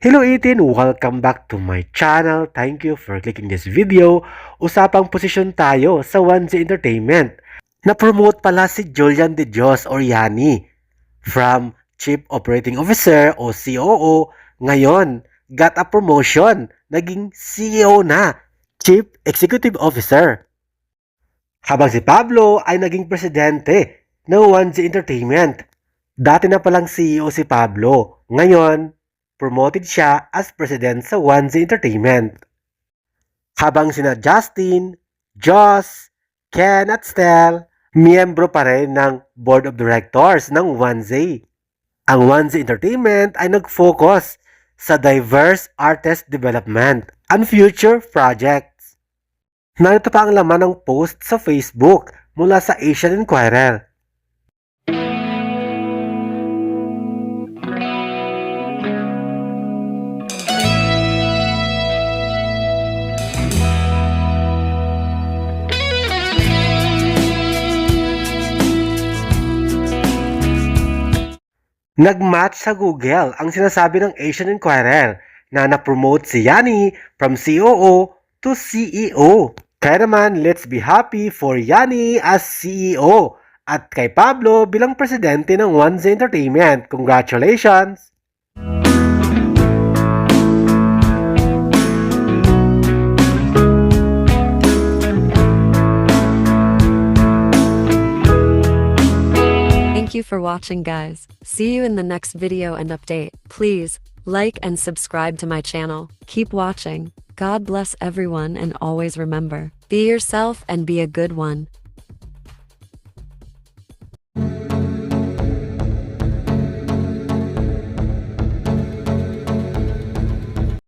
Hello 18! Welcome back to my channel. Thank you for clicking this video. Usapang posisyon tayo sa 1Z Entertainment. Na-promote pala si Julian De Dios or Yani from Chief Operating Officer o COO. Ngayon, got a promotion. Naging CEO na, Chief Executive Officer. Habang si Pablo ay naging presidente ng 1Z Entertainment. Dati na palang CEO si Pablo. Ngayon, promoted siya as president sa 1Z Entertainment. Habang sina Justin, Joss, Ken at Stel, miyembro pa rin ng Board of Directors ng 1Z. Ang 1Z Entertainment ay nag-focus sa diverse artist development and future projects. Narito pa ang laman ng post sa Facebook mula sa Asian Inquirer. Nag-match sa Google ang sinasabi ng Asian Inquirer na na-promote si Yani from COO to CEO. Kaya naman, let's be happy for Yani as CEO at kay Pablo bilang presidente ng 1Z Entertainment. Congratulations! Thank you for watching, guys. See you in the next video and update. Please like and subscribe to my channel. Keep watching. God bless everyone, and always remember, be yourself and be a good one.